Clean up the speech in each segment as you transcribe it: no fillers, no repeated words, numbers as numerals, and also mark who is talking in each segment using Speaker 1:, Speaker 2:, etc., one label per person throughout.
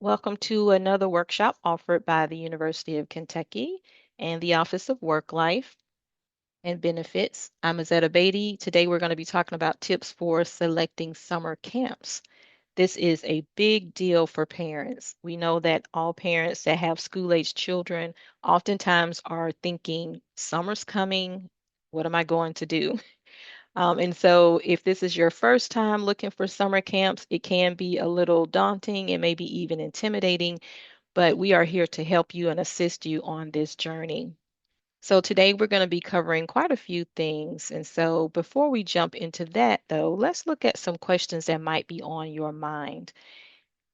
Speaker 1: Welcome to another workshop offered by the University of Kentucky and the Office of Work Life and Benefits. I'm Azetta Beatty. Today we're going to be talking about tips for selecting summer camps. This is a big deal for parents. We know that all parents that have school-aged children oftentimes are thinking, summer's coming, what am I going to do? And so, if this is your first time looking for summer camps, it can be a little daunting and maybe even intimidating, but we are here to help you and assist you on this journey. So, today we're going to be covering quite a few things. And so, before we jump into that, though, let's look at some questions that might be on your mind.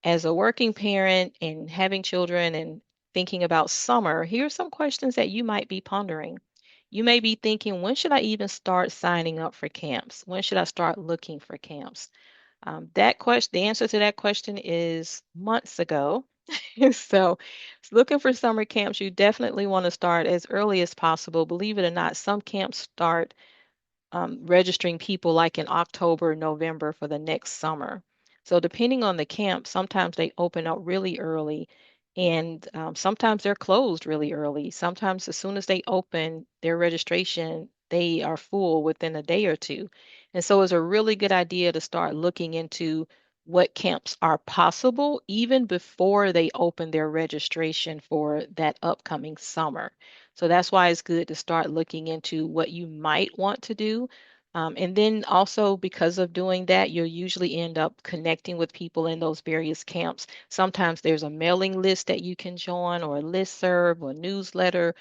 Speaker 1: As a working parent and having children and thinking about summer, here are some questions that you might be pondering. You may be thinking, when should I even start signing up for camps? When should I start looking for camps? That question, the answer to that question is months ago. So, looking for summer camps, you definitely want to start as early as possible. Believe it or not, some camps start registering people like in October, November for the next summer. So, depending on the camp, sometimes they open up really early and sometimes they're closed really early. Sometimes, as soon as they open their registration, they are full within a day or two. And so, it's a really good idea to start looking into what camps are possible even before they open their registration for that upcoming summer. So that's why it's good to start looking into what you might want to do. And then also, because of doing that, you'll usually end up connecting with people in those various camps. Sometimes there's a mailing list that you can join, or a listserv, or newsletter,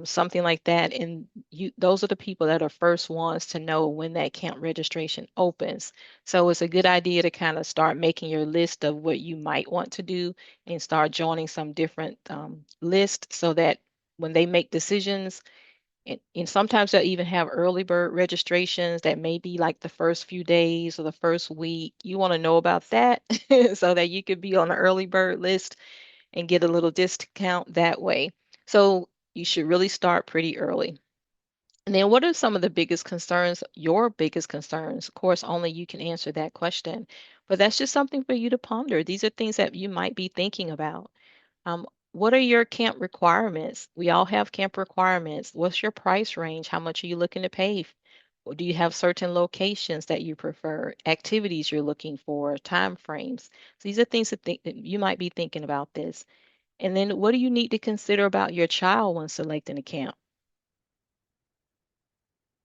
Speaker 1: something like that. And those are the people that are first ones to know when that camp registration opens. So it's a good idea to kind of start making your list of what you might want to do and start joining some different lists so that when they make decisions, and sometimes they'll even have early bird registrations that may be like the first few days or the first week. You want to know about that so that you could be on the early bird list and get a little discount that way. So you should really start pretty early. And then, what are some of the biggest concerns, your biggest concerns? Of course, only you can answer that question, but that's just something for you to ponder. These are things that you might be thinking about. What are your camp requirements? We all have camp requirements. What's your price range? How much are you looking to pay? Or do you have certain locations that you prefer, activities you're looking for, time frames? So these are things that you might be thinking about this. And then what do you need to consider about your child when selecting a camp?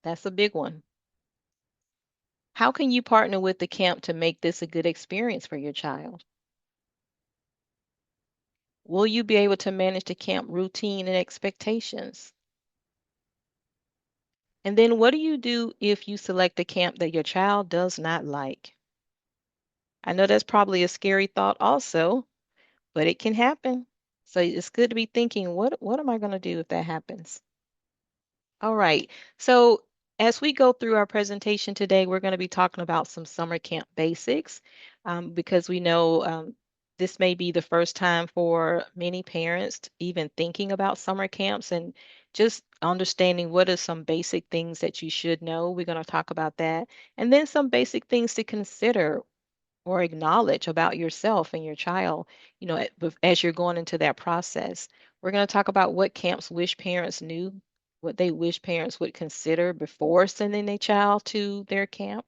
Speaker 1: That's a big one. How can you partner with the camp to make this a good experience for your child? Will you be able to manage the camp routine and expectations? And then what do you do if you select a camp that your child does not like? I know that's probably a scary thought also, but it can happen. So it's good to be thinking, what am I going to do if that happens? All right. So as we go through our presentation today, we're going to be talking about some summer camp basics because we know this may be the first time for many parents even thinking about summer camps and just understanding what are some basic things that you should know. We're going to talk about that. And then some basic things to consider or acknowledge about yourself and your child, as you're going into that process. We're going to talk about what camps wish parents knew, what they wish parents would consider before sending a child to their camp.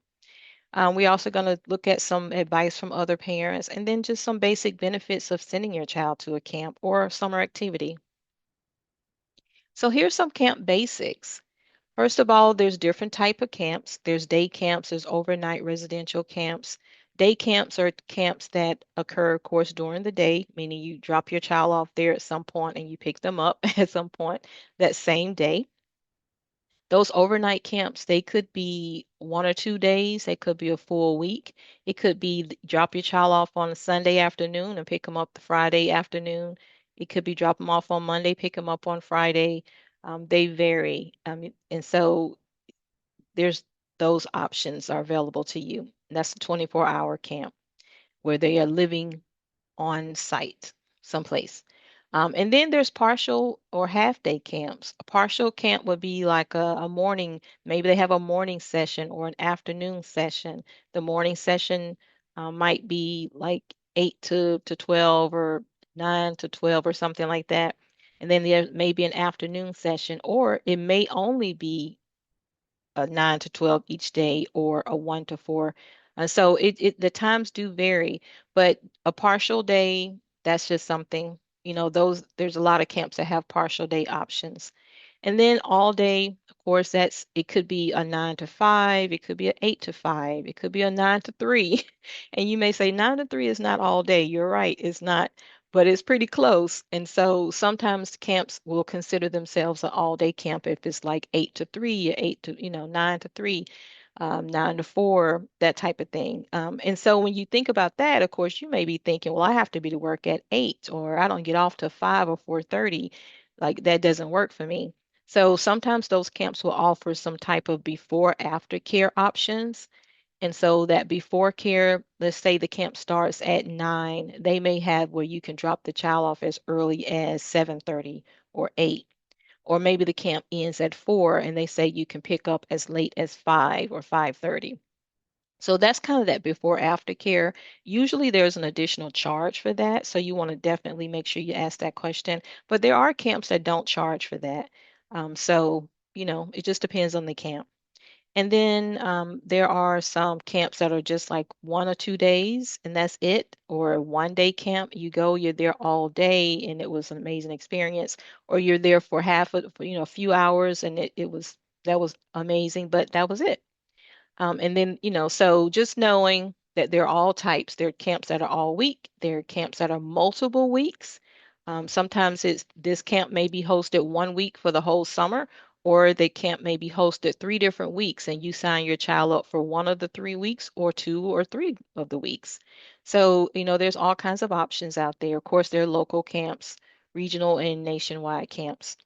Speaker 1: We're also going to look at some advice from other parents and then just some basic benefits of sending your child to a camp or summer activity. So here's some camp basics. First of all, there's different type of camps. There's day camps, there's overnight residential camps. Day camps are camps that occur, of course, during the day, meaning you drop your child off there at some point and you pick them up at some point that same day. Those overnight camps, they could be 1 or 2 days, they could be a full week. It could be drop your child off on a Sunday afternoon and pick them up the Friday afternoon. It could be drop them off on Monday, pick them up on Friday. They vary. And so there's those options are available to you. And that's a 24-hour camp where they are living on site someplace. And then there's partial or half day camps. A partial camp would be like a morning, maybe they have a morning session or an afternoon session. The morning session might be like 8 to 12 or 9 to 12 or something like that. And then there may be an afternoon session, or it may only be a 9 to 12 each day or a 1 to 4. And so the times do vary, but a partial day, that's just something, those there's a lot of camps that have partial day options. And then all day, of course, it could be a 9 to 5, it could be an 8 to 5, it could be a 9 to 3. And you may say 9 to 3 is not all day. You're right, it's not, but it's pretty close. And so sometimes camps will consider themselves an all day camp if it's like 8 to 3, or 9 to 3, 9 to 4, that type of thing. And so when you think about that, of course, you may be thinking, well, I have to be to work at 8, or I don't get off till 5 or 4:30. Like that doesn't work for me. So sometimes those camps will offer some type of before after care options. And so that before care, let's say the camp starts at 9, they may have where you can drop the child off as early as 7:30 or 8. Or maybe the camp ends at 4 and they say you can pick up as late as 5 or 5:30. So that's kind of that before after care. Usually there's an additional charge for that. So you want to definitely make sure you ask that question. But there are camps that don't charge for that. So it just depends on the camp. And then there are some camps that are just like 1 or 2 days, and that's it. Or a 1 day camp, you go, you're there all day, and it was an amazing experience. Or you're there for a few hours, and that was amazing, but that was it. And then, so just knowing that there are all types. There are camps that are all week. There are camps that are multiple weeks. Sometimes this camp may be hosted 1 week for the whole summer, or the camp may be hosted 3 different weeks, and you sign your child up for one of the 3 weeks, or 2 or 3 of the weeks. So, there's all kinds of options out there. Of course, there are local camps, regional and nationwide camps.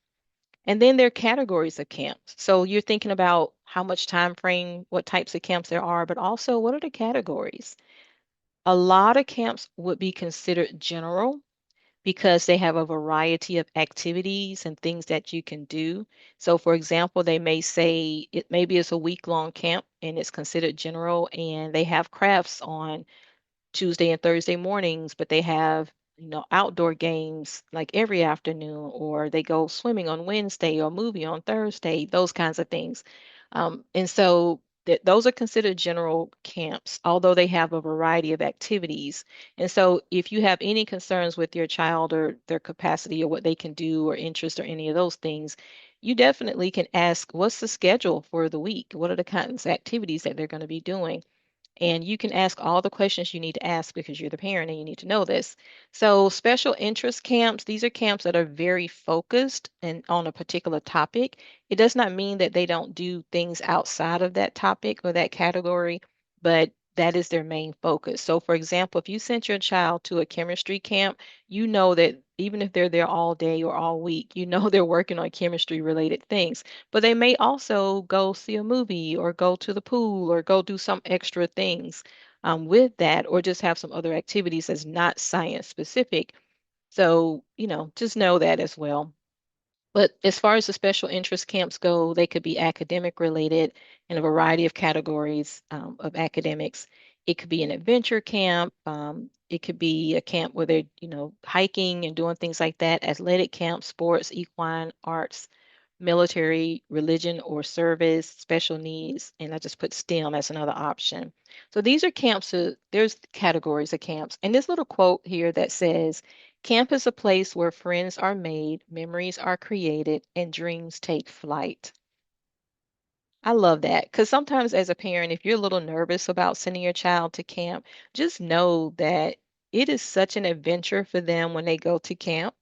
Speaker 1: And then there are categories of camps. So you're thinking about how much time frame, what types of camps there are, but also what are the categories? A lot of camps would be considered general because they have a variety of activities and things that you can do. So for example, they may say maybe it's a week-long camp and it's considered general, and they have crafts on Tuesday and Thursday mornings, but they have, outdoor games like every afternoon, or they go swimming on Wednesday or movie on Thursday, those kinds of things. And so those are considered general camps, although they have a variety of activities. And so if you have any concerns with your child or their capacity or what they can do or interest or any of those things, you definitely can ask, what's the schedule for the week? What are the kinds of activities that they're going to be doing? And you can ask all the questions you need to ask because you're the parent and you need to know this. So, special interest camps, these are camps that are very focused and on a particular topic. It does not mean that they don't do things outside of that topic or that category, but that is their main focus. So, for example, if you sent your child to a chemistry camp, you know that even if they're there all day or all week, you know they're working on chemistry related things. But they may also go see a movie or go to the pool or go do some extra things with that, or just have some other activities that's not science specific. So, just know that as well. But as far as the special interest camps go, they could be academic related in a variety of categories of academics. It could be an adventure camp. It could be a camp where they're, hiking and doing things like that, athletic camp, sports, equine, arts, military, religion or service, special needs, and I just put STEM as another option. So these are camps, there's categories of camps. And this little quote here that says, camp is a place where friends are made, memories are created, and dreams take flight. I love that because sometimes as a parent, if you're a little nervous about sending your child to camp, just know that it is such an adventure for them when they go to camp.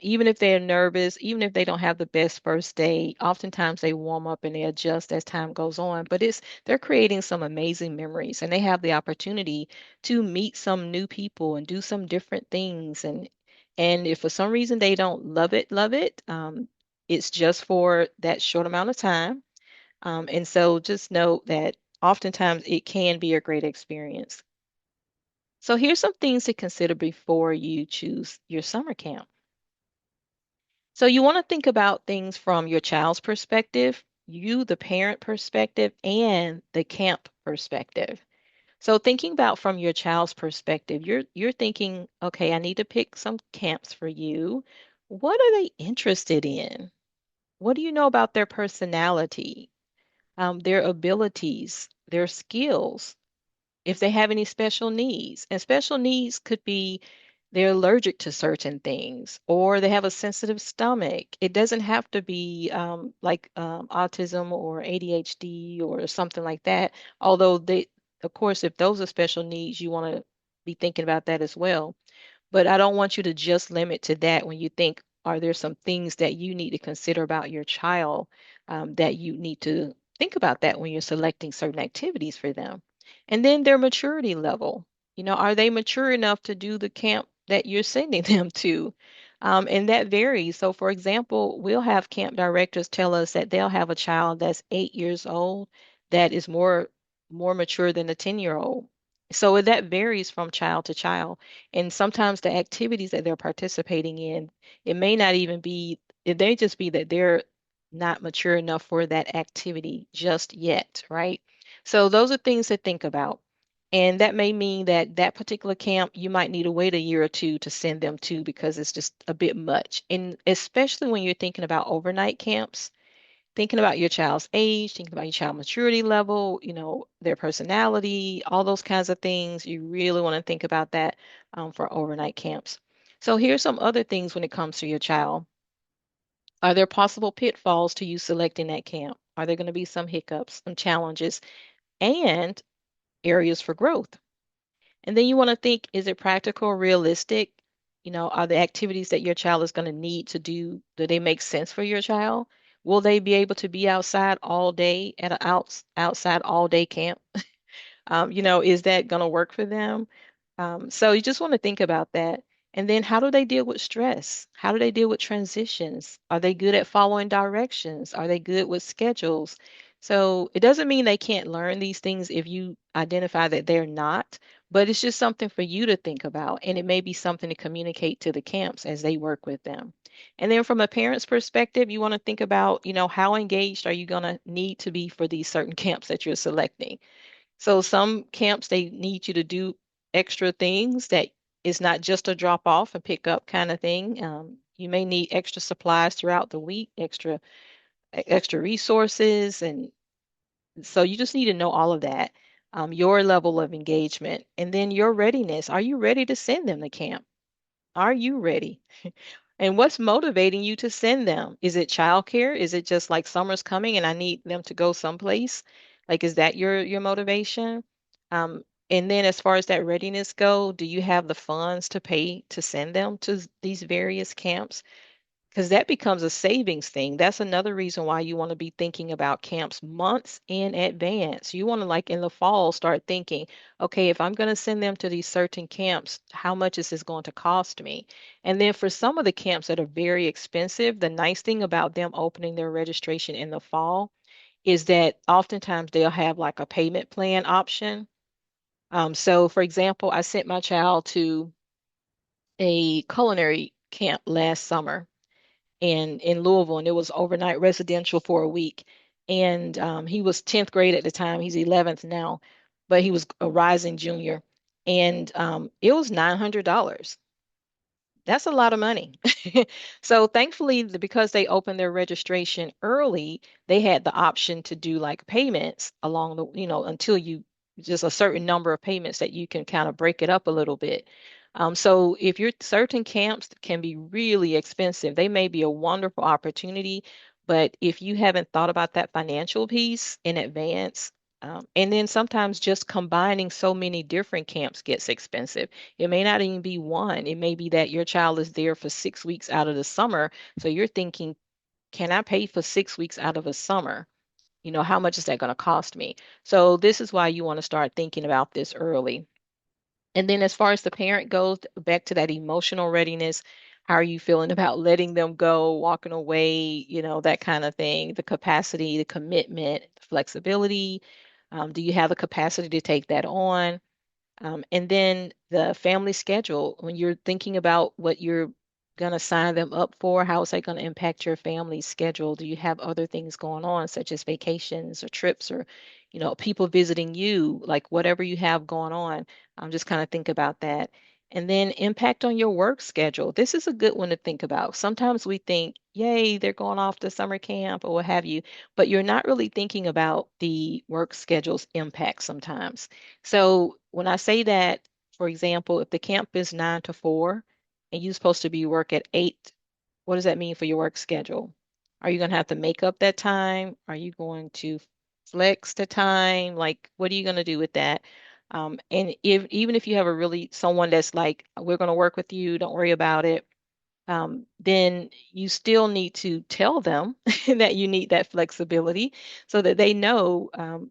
Speaker 1: Even if they're nervous, even if they don't have the best first day, oftentimes they warm up and they adjust as time goes on. But they're creating some amazing memories, and they have the opportunity to meet some new people and do some different things. And if for some reason they don't love it, it's just for that short amount of time. And so just know that oftentimes it can be a great experience. So here's some things to consider before you choose your summer camp. So you want to think about things from your child's perspective, you, the parent perspective, and the camp perspective. So thinking about from your child's perspective, you're thinking, okay, I need to pick some camps for you. What are they interested in? What do you know about their personality, their abilities, their skills? If they have any special needs. And special needs could be they're allergic to certain things or they have a sensitive stomach. It doesn't have to be autism or ADHD or something like that. Although of course, if those are special needs, you want to be thinking about that as well. But I don't want you to just limit to that when you think, are there some things that you need to consider about your child that you need to think about that when you're selecting certain activities for them? And then their maturity level. Are they mature enough to do the camp that you're sending them to? And that varies. So, for example, we'll have camp directors tell us that they'll have a child that's 8 years old that is more mature than a 10-year-old. So that varies from child to child. And sometimes the activities that they're participating in, it may not even be, it may just be that they're not mature enough for that activity just yet, right? So those are things to think about. And that may mean that that particular camp, you might need to wait a year or two to send them to because it's just a bit much. And especially when you're thinking about overnight camps, thinking about your child's age, thinking about your child maturity level, their personality, all those kinds of things. You really want to think about that for overnight camps. So here's some other things when it comes to your child. Are there possible pitfalls to you selecting that camp? Are there going to be some hiccups, some challenges, and areas for growth? And then you want to think, is it practical, realistic? Are the activities that your child is going to need to do they make sense for your child? Will they be able to be outside all day at an outside all day camp? Is that going to work for them? So you just want to think about that. And then how do they deal with stress? How do they deal with transitions? Are they good at following directions? Are they good with schedules? So it doesn't mean they can't learn these things if you identify that they're not, but it's just something for you to think about. And it may be something to communicate to the camps as they work with them. And then from a parent's perspective, you want to think about, how engaged are you going to need to be for these certain camps that you're selecting? So some camps they need you to do extra things that is not just a drop off and pick up kind of thing. You may need extra supplies throughout the week, extra resources, and so you just need to know all of that. Your level of engagement, and then your readiness. Are you ready to send them to camp? Are you ready? And what's motivating you to send them? Is it childcare? Is it just like summer's coming and I need them to go someplace? Like, is that your motivation? And then as far as that readiness go, do you have the funds to pay to send them to these various camps? Because that becomes a savings thing. That's another reason why you want to be thinking about camps months in advance. You want to, like in the fall, start thinking, okay, if I'm going to send them to these certain camps, how much is this going to cost me? And then for some of the camps that are very expensive, the nice thing about them opening their registration in the fall is that oftentimes they'll have like a payment plan option. So, for example, I sent my child to a culinary camp last summer in Louisville, and it was overnight residential for a week. And he was 10th grade at the time. He's 11th now, but he was a rising junior. And it was $900. That's a lot of money. So thankfully, because they opened their registration early, they had the option to do like payments along until you just a certain number of payments that you can kind of break it up a little bit. So if you're certain camps can be really expensive, they may be a wonderful opportunity, but if you haven't thought about that financial piece in advance, and then sometimes just combining so many different camps gets expensive. It may not even be one. It may be that your child is there for 6 weeks out of the summer. So you're thinking, can I pay for 6 weeks out of a summer? How much is that going to cost me? So this is why you want to start thinking about this early. And then as far as the parent goes, back to that emotional readiness, how are you feeling about letting them go, walking away, that kind of thing, the capacity, the commitment, flexibility. Do you have the capacity to take that on? And then the family schedule, when you're thinking about what you're going to sign them up for, how is that going to impact your family schedule? Do you have other things going on, such as vacations or trips or, people visiting you, like whatever you have going on. Just kind of think about that. And then impact on your work schedule. This is a good one to think about. Sometimes we think, yay, they're going off to summer camp or what have you, but you're not really thinking about the work schedule's impact sometimes. So when I say that, for example, if the camp is 9 to 4 and you're supposed to be work at 8, what does that mean for your work schedule? Are you going to have to make up that time? Are you going to flex the time? Like, what are you going to do with that? And if even if you have a really someone that's like, we're going to work with you, don't worry about it, then you still need to tell them that you need that flexibility so that they know, I'm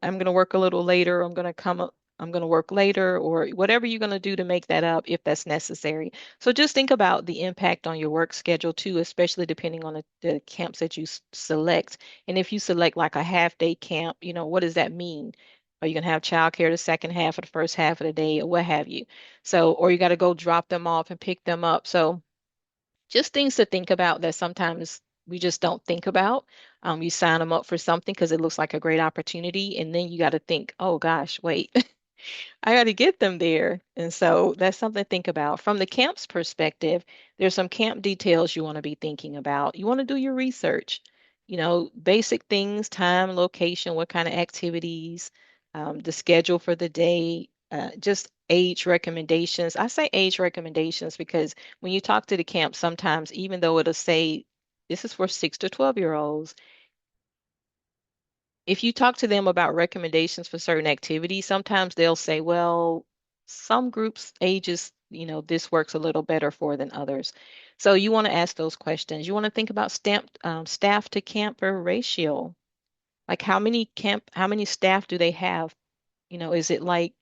Speaker 1: going to work a little later, I'm going to work later, or whatever you're going to do to make that up if that's necessary. So just think about the impact on your work schedule too, especially depending on the camps that you select. And if you select like a half day camp, what does that mean? Are you going to have childcare the second half or the first half of the day or what have you? So, or you got to go drop them off and pick them up. So, just things to think about that sometimes we just don't think about. You sign them up for something because it looks like a great opportunity, and then you got to think, oh gosh, wait, I got to get them there. And so that's something to think about. From the camp's perspective, there's some camp details you want to be thinking about. You want to do your research, basic things, time, location, what kind of activities, the schedule for the day, just age recommendations. I say age recommendations because when you talk to the camp, sometimes even though it'll say this is for 6 to 12-year-olds, if you talk to them about recommendations for certain activities, sometimes they'll say, well, some groups ages, this works a little better for than others. So you want to ask those questions. You want to think about staff to camper ratio. Like how many staff do they have? Is it like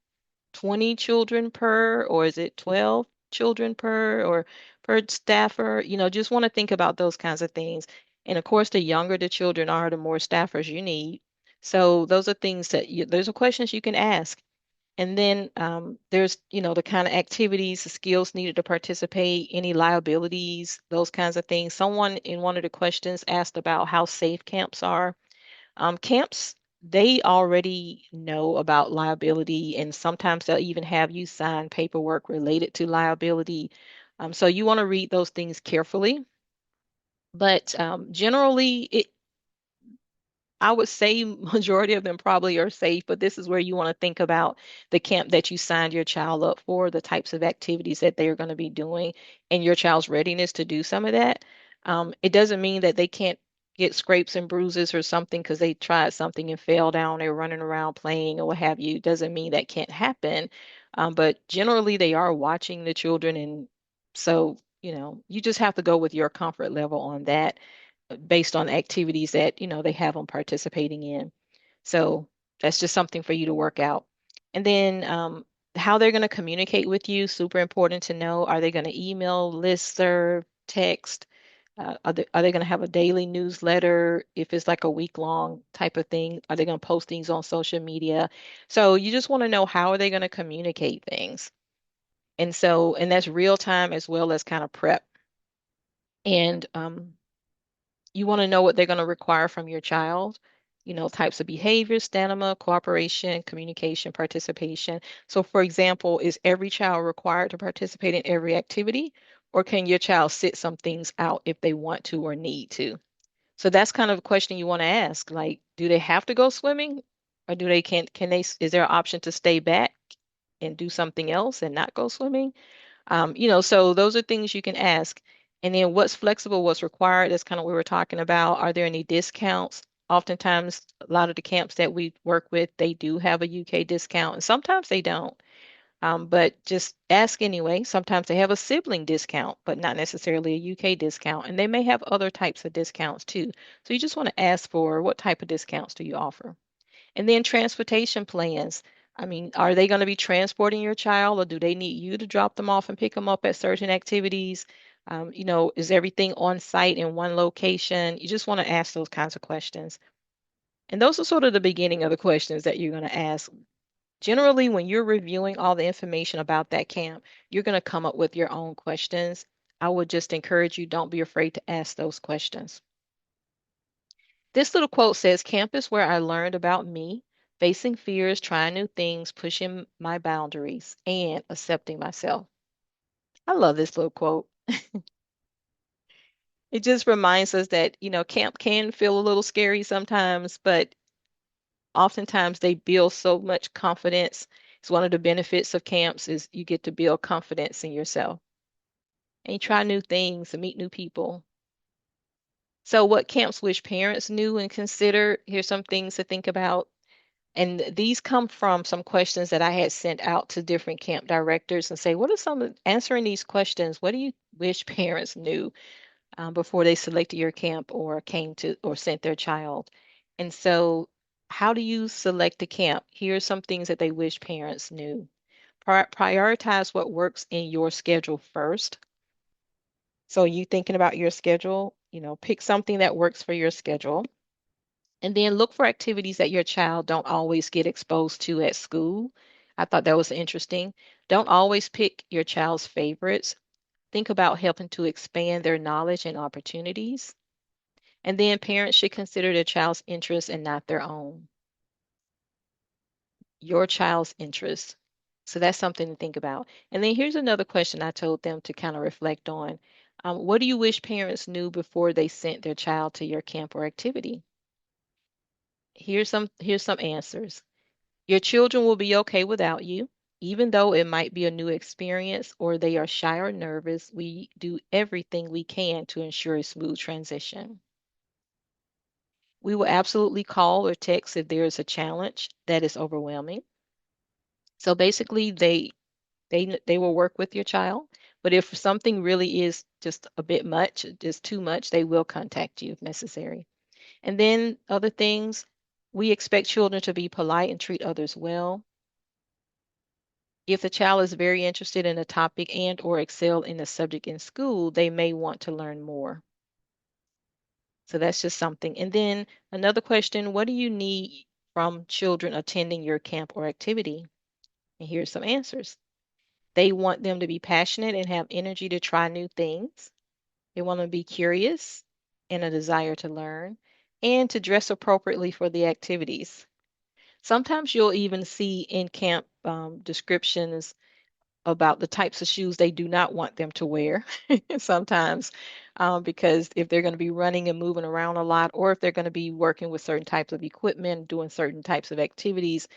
Speaker 1: 20 children per, or is it 12 children per, or per staffer? Just want to think about those kinds of things. And of course, the younger the children are, the more staffers you need. So those are things those are questions you can ask. And then there's, the kind of activities, the skills needed to participate, any liabilities, those kinds of things. Someone in one of the questions asked about how safe camps are. Camps, they already know about liability, and sometimes they'll even have you sign paperwork related to liability. So you want to read those things carefully. But generally, I would say majority of them probably are safe, but this is where you want to think about the camp that you signed your child up for, the types of activities that they're going to be doing, and your child's readiness to do some of that. It doesn't mean that they can't get scrapes and bruises or something because they tried something and fell down, they're running around playing or what have you. Doesn't mean that can't happen. But generally, they are watching the children, and so, you just have to go with your comfort level on that based on activities that they have them participating in. So that's just something for you to work out. And then how they're going to communicate with you, super important to know. Are they going to email, listserv, text? Are they going to have a daily newsletter? If it's like a week-long type of thing, are they going to post things on social media? So you just want to know, how are they going to communicate things? And that's real time as well as kind of prep. And you want to know what they're going to require from your child, types of behavior, stamina, cooperation, communication, participation. So, for example, is every child required to participate in every activity, or can your child sit some things out if they want to or need to? So that's kind of a question you want to ask. Like, do they have to go swimming, or can they, is there an option to stay back and do something else and not go swimming? So those are things you can ask. And then what's flexible, what's required, that's kind of what we were talking about. Are there any discounts? Oftentimes, a lot of the camps that we work with, they do have a UK discount, and sometimes they don't. But just ask anyway. Sometimes they have a sibling discount, but not necessarily a UK discount. And they may have other types of discounts too. So you just want to ask for, what type of discounts do you offer? And then transportation plans. I mean, are they going to be transporting your child, or do they need you to drop them off and pick them up at certain activities? Is everything on site in one location? You just want to ask those kinds of questions. And those are sort of the beginning of the questions that you're going to ask. Generally, when you're reviewing all the information about that camp, you're going to come up with your own questions. I would just encourage you, don't be afraid to ask those questions. This little quote says, "Camp is where I learned about me. Facing fears, trying new things, pushing my boundaries, and accepting myself. I love this little quote. It just reminds us that, camp can feel a little scary sometimes, but oftentimes they build so much confidence. It's one of the benefits of camps is you get to build confidence in yourself and you try new things and meet new people. So what camps wish parents knew and consider? Here's some things to think about. And these come from some questions that I had sent out to different camp directors and say, what are answering these questions? What do you wish parents knew before they selected your camp or came to or sent their child? And so, how do you select a camp? Here are some things that they wish parents knew. Prioritize what works in your schedule first. So, you thinking about your schedule, pick something that works for your schedule. And then look for activities that your child don't always get exposed to at school. I thought that was interesting. Don't always pick your child's favorites. Think about helping to expand their knowledge and opportunities. And then parents should consider their child's interests and not their own. Your child's interests. So that's something to think about. And then here's another question I told them to kind of reflect on. What do you wish parents knew before they sent their child to your camp or activity? Here's some answers. Your children will be okay without you. Even though it might be a new experience or they are shy or nervous, we do everything we can to ensure a smooth transition. We will absolutely call or text if there is a challenge that is overwhelming. So basically, they will work with your child, but if something really is just a bit much, just too much, they will contact you if necessary. And then other things, we expect children to be polite and treat others well. If the child is very interested in a topic and or excel in a subject in school, they may want to learn more. So that's just something. And then another question, what do you need from children attending your camp or activity? And here's some answers. They want them to be passionate and have energy to try new things. They want to be curious and a desire to learn and to dress appropriately for the activities. Sometimes you'll even see in camp descriptions about the types of shoes they do not want them to wear sometimes because if they're going to be running and moving around a lot or if they're going to be working with certain types of equipment doing certain types of activities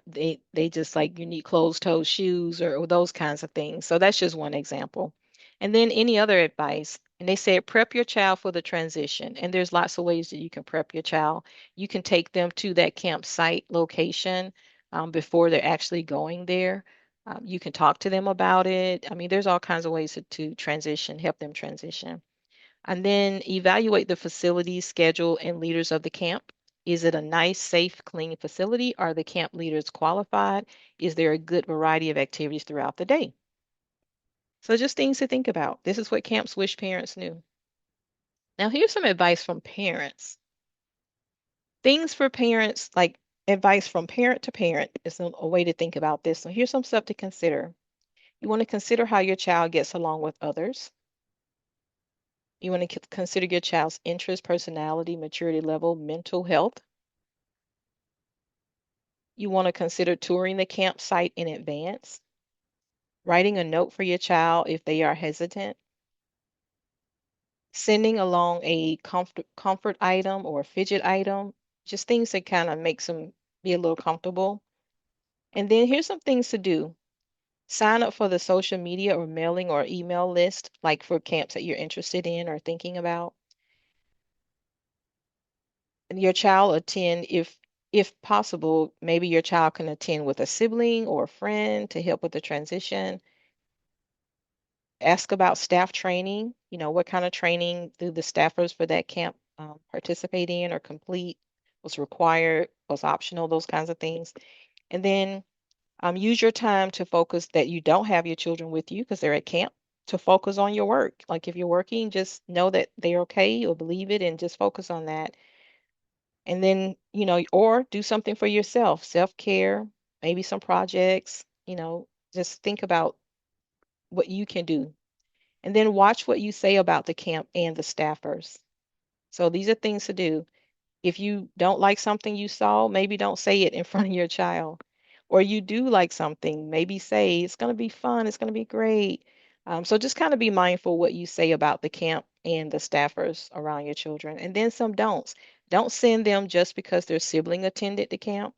Speaker 1: they just like you need closed-toe shoes or those kinds of things. So that's just one example. And then any other advice, and they said prep your child for the transition, and there's lots of ways that you can prep your child. You can take them to that campsite location before they're actually going there. You can talk to them about it. I mean, there's all kinds of ways to transition, help them transition. And then evaluate the facility, schedule, and leaders of the camp. Is it a nice, safe, clean facility? Are the camp leaders qualified? Is there a good variety of activities throughout the day? So just things to think about. This is what camps wish parents knew. Now, here's some advice from parents. Things for parents, like advice from parent to parent, is a way to think about this. So here's some stuff to consider. You want to consider how your child gets along with others. You want to consider your child's interest, personality, maturity level, mental health. You want to consider touring the campsite in advance, writing a note for your child if they are hesitant, sending along a comfort item or a fidget item, just things that kind of makes them be a little comfortable. And then here's some things to do. Sign up for the social media or mailing or email list, like for camps that you're interested in or thinking about. And your child attend if possible, maybe your child can attend with a sibling or a friend to help with the transition. Ask about staff training. What kind of training do the staffers for that camp participate in or complete? What's required? What's optional? Those kinds of things. And then use your time to focus that you don't have your children with you because they're at camp to focus on your work. Like if you're working, just know that they're okay or believe it and just focus on that. And then, or do something for yourself, self-care, maybe some projects, just think about what you can do. And then watch what you say about the camp and the staffers. So these are things to do. If you don't like something you saw, maybe don't say it in front of your child. Or you do like something, maybe say it's going to be fun, it's going to be great. So just kind of be mindful what you say about the camp and the staffers around your children. And then some don'ts. Don't send them just because their sibling attended the camp.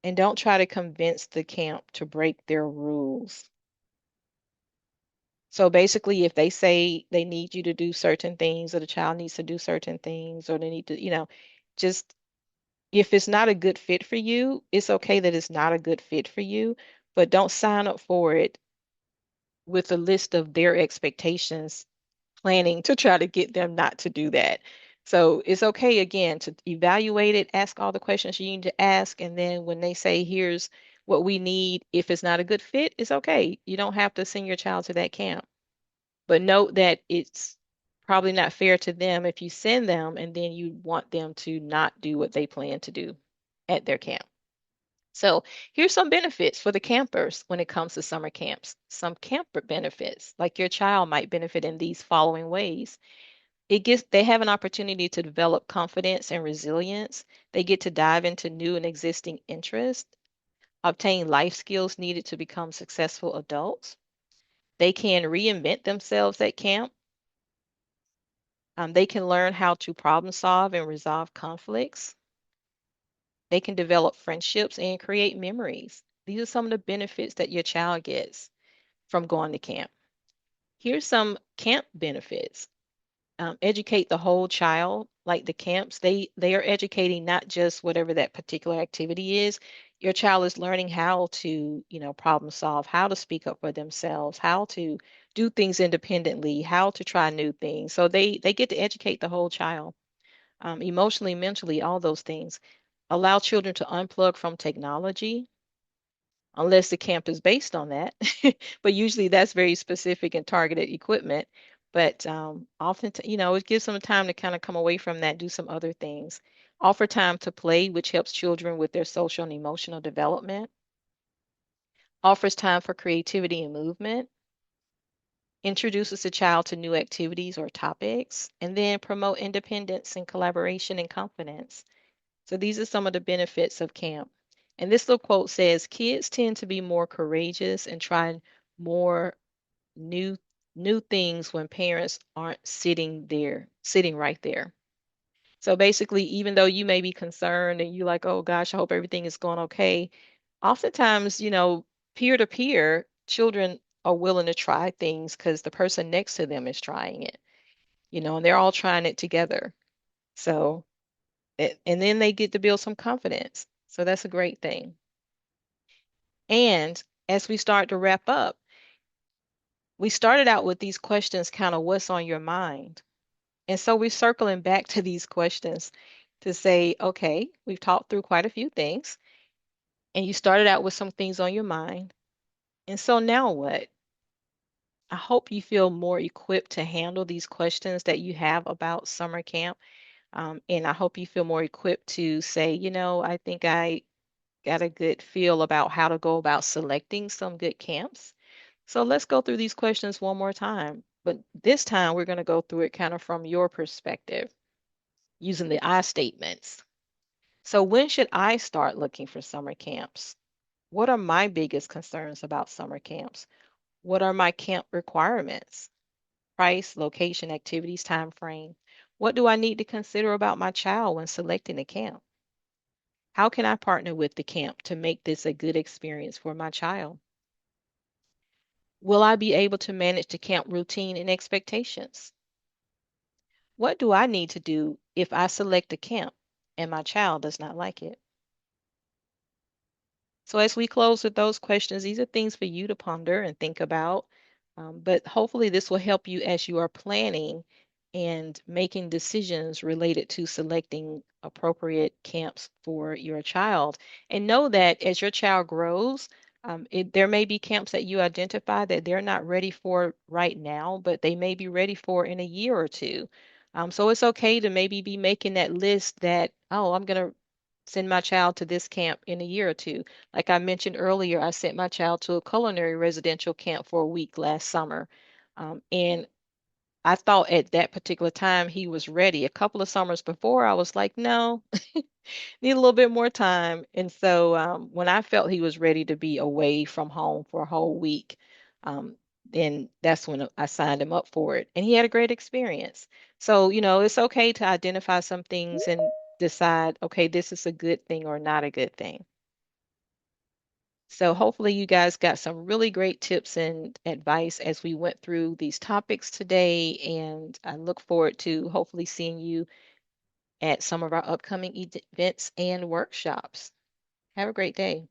Speaker 1: And don't try to convince the camp to break their rules. So basically, if they say they need you to do certain things, or the child needs to do certain things, or they need to, just if it's not a good fit for you, it's okay that it's not a good fit for you, but don't sign up for it with a list of their expectations, planning to try to get them not to do that. So it's okay again to evaluate it, ask all the questions you need to ask, and then when they say, here's what we need, if it's not a good fit, it's okay. You don't have to send your child to that camp. But note that it's probably not fair to them if you send them and then you want them to not do what they plan to do at their camp. So here's some benefits for the campers when it comes to summer camps. Some camper benefits, like your child might benefit in these following ways. They have an opportunity to develop confidence and resilience. They get to dive into new and existing interests, obtain life skills needed to become successful adults. They can reinvent themselves at camp. They can learn how to problem solve and resolve conflicts. They can develop friendships and create memories. These are some of the benefits that your child gets from going to camp. Here's some camp benefits. Educate the whole child, like the camps. They are educating not just whatever that particular activity is. Your child is learning how to, problem solve, how to speak up for themselves, how to do things independently, how to try new things. So they get to educate the whole child, emotionally, mentally, all those things. Allow children to unplug from technology, unless the camp is based on that. But usually that's very specific and targeted equipment. But often, it gives them time to kind of come away from that, do some other things. Offer time to play, which helps children with their social and emotional development. Offers time for creativity and movement. Introduces the child to new activities or topics. And then promote independence and collaboration and confidence. So these are some of the benefits of camp. And this little quote says, kids tend to be more courageous and try more new new things when parents aren't sitting right there. So basically, even though you may be concerned and you like, oh gosh, I hope everything is going okay, oftentimes, peer to peer, children are willing to try things because the person next to them is trying it, and they're all trying it together. So and then they get to build some confidence. So that's a great thing. And as we start to wrap up, we started out with these questions, kind of what's on your mind. And so we're circling back to these questions to say, okay, we've talked through quite a few things, and you started out with some things on your mind. And so now what? I hope you feel more equipped to handle these questions that you have about summer camp. And I hope you feel more equipped to say, I think I got a good feel about how to go about selecting some good camps. So let's go through these questions one more time. But this time we're going to go through it kind of from your perspective using the I statements. So when should I start looking for summer camps? What are my biggest concerns about summer camps? What are my camp requirements? Price, location, activities, time frame. What do I need to consider about my child when selecting a camp? How can I partner with the camp to make this a good experience for my child? Will I be able to manage the camp routine and expectations? What do I need to do if I select a camp and my child does not like it? So, as we close with those questions, these are things for you to ponder and think about. But hopefully, this will help you as you are planning and making decisions related to selecting appropriate camps for your child. And know that as your child grows, there may be camps that you identify that they're not ready for right now, but they may be ready for in a year or two. So it's okay to maybe be making that list that, oh, I'm going to send my child to this camp in a year or two. Like I mentioned earlier, I sent my child to a culinary residential camp for a week last summer. And I thought at that particular time he was ready. A couple of summers before, I was like, no, need a little bit more time. And so when I felt he was ready to be away from home for a whole week, um, then that's when I signed him up for it. And he had a great experience. So, it's okay to identify some things and decide, okay, this is a good thing or not a good thing. So hopefully you guys got some really great tips and advice as we went through these topics today. And I look forward to hopefully seeing you at some of our upcoming events and workshops. Have a great day.